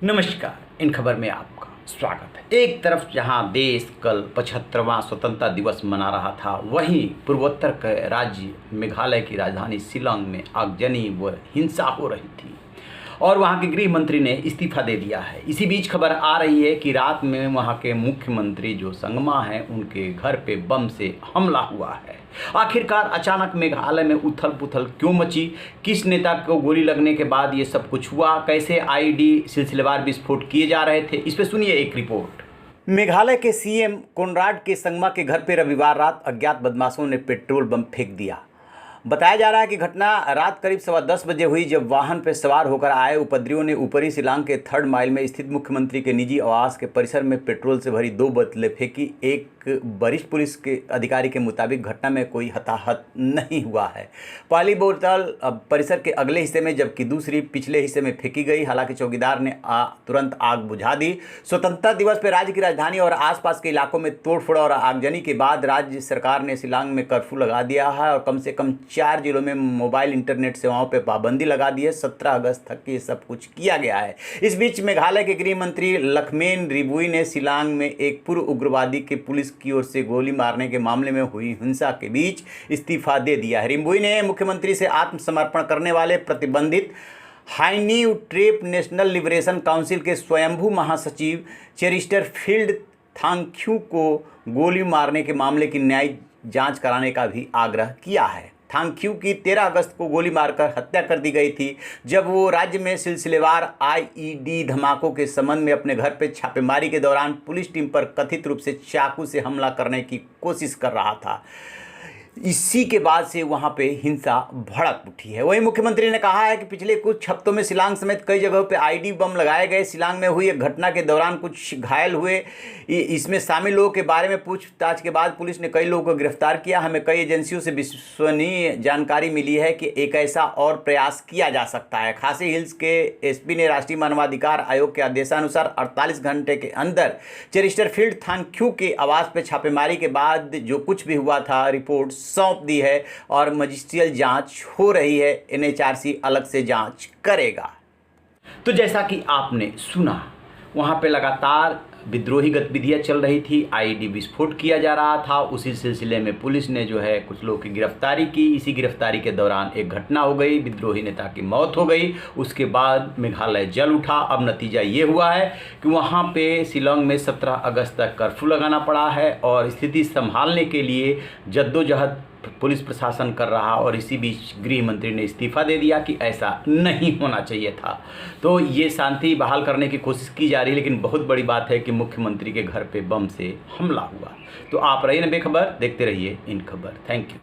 नमस्कार। इन खबर में आपका स्वागत है। एक तरफ जहां देश कल 75वां स्वतंत्रता दिवस मना रहा था, वहीं पूर्वोत्तर के राज्य मेघालय की राजधानी शिलांग में आगजनी व हिंसा हो रही थी और वहां के गृह मंत्री ने इस्तीफा दे दिया है। इसी बीच खबर आ रही है कि रात में वहां के मुख्यमंत्री जो संगमा हैं, उनके घर पे बम से हमला हुआ है। आखिरकार अचानक मेघालय में उथल पुथल क्यों मची? किस नेता को गोली लगने के बाद ये सब कुछ हुआ? कैसे आईडी सिलसिलेवार विस्फोट किए जा रहे थे? इस पे सुनिए एक रिपोर्ट। मेघालय के सीएम कोनराड के संगमा के घर पे रविवार रात अज्ञात बदमाशों ने पेट्रोल बम फेंक दिया। बताया जा रहा है कि घटना रात करीब 10:15 बजे हुई, जब वाहन पर सवार होकर आए उपद्रवियों ने ऊपरी शिलांग के 3rd माइल में स्थित मुख्यमंत्री के निजी आवास के परिसर में पेट्रोल से भरी 2 बोतलें फेंकी। एक वरिष्ठ पुलिस के अधिकारी के मुताबिक घटना में कोई हताहत नहीं हुआ है। पहली बोतल परिसर के अगले हिस्से में, जबकि दूसरी पिछले हिस्से में फेंकी गई। हालांकि चौकीदार ने तुरंत आग बुझा दी। स्वतंत्रता दिवस पर राज्य की राजधानी और आसपास के इलाकों में तोड़फोड़ और आगजनी के बाद राज्य सरकार ने शिलांग में कर्फ्यू लगा दिया है और कम से कम 4 जिलों में मोबाइल इंटरनेट सेवाओं पर पाबंदी लगा दी है। 17 अगस्त तक ये सब कुछ किया गया है। इस बीच मेघालय के गृह मंत्री लखमेन रिबुई ने शिलांग में एक पूर्व उग्रवादी के पुलिस की ओर से गोली मारने के मामले में हुई हिंसा के बीच इस्तीफा दे दिया है। रिबुई ने मुख्यमंत्री से आत्मसमर्पण करने वाले प्रतिबंधित हाईनीव ट्रेप नेशनल लिबरेशन काउंसिल के स्वयंभू महासचिव चेरिस्टर फील्ड थांगथ्यू को गोली मारने के मामले की न्यायिक जांच कराने का भी आग्रह किया है। थांगथ्यू की 13 अगस्त को गोली मारकर हत्या कर दी गई थी, जब वो राज्य में सिलसिलेवार आईईडी धमाकों के संबंध में अपने घर पर छापेमारी के दौरान पुलिस टीम पर कथित रूप से चाकू से हमला करने की कोशिश कर रहा था। इसी के बाद से वहां पे हिंसा भड़क उठी है। वहीं मुख्यमंत्री ने कहा है कि पिछले कुछ हफ्तों में शिलांग समेत कई जगहों पे आईडी बम लगाए गए। शिलांग में हुई एक घटना के दौरान कुछ घायल हुए। इसमें शामिल लोगों के बारे में पूछताछ के बाद पुलिस ने कई लोगों को गिरफ्तार किया। हमें कई एजेंसियों से विश्वसनीय जानकारी मिली है कि एक ऐसा और प्रयास किया जा सकता है। खासी हिल्स के एसपी ने राष्ट्रीय मानवाधिकार आयोग के आदेशानुसार 48 घंटे के अंदर चेरिस्टर फील्ड थांगथ्यू के आवास पर छापेमारी के बाद जो कुछ भी हुआ था रिपोर्ट सौंप दी है और मजिस्ट्रियल जांच हो रही है। एनएचआरसी अलग से जांच करेगा। तो जैसा कि आपने सुना, वहां पे लगातार विद्रोही गतिविधियां चल रही थी, आईडी विस्फोट किया जा रहा था। उसी सिलसिले में पुलिस ने जो है कुछ लोगों की गिरफ्तारी की। इसी गिरफ्तारी के दौरान एक घटना हो गई, विद्रोही नेता की मौत हो गई। उसके बाद मेघालय जल उठा। अब नतीजा ये हुआ है कि वहाँ पे शिलांग में 17 अगस्त तक कर्फ्यू लगाना पड़ा है और स्थिति संभालने के लिए जद्दोजहद पुलिस प्रशासन कर रहा। और इसी बीच गृह मंत्री ने इस्तीफा दे दिया कि ऐसा नहीं होना चाहिए था। तो ये शांति बहाल करने की कोशिश की जा रही है, लेकिन बहुत बड़ी बात है कि मुख्यमंत्री के घर पे बम से हमला हुआ। तो आप रहिए ना बेखबर, देखते रहिए इन खबर। Thank you.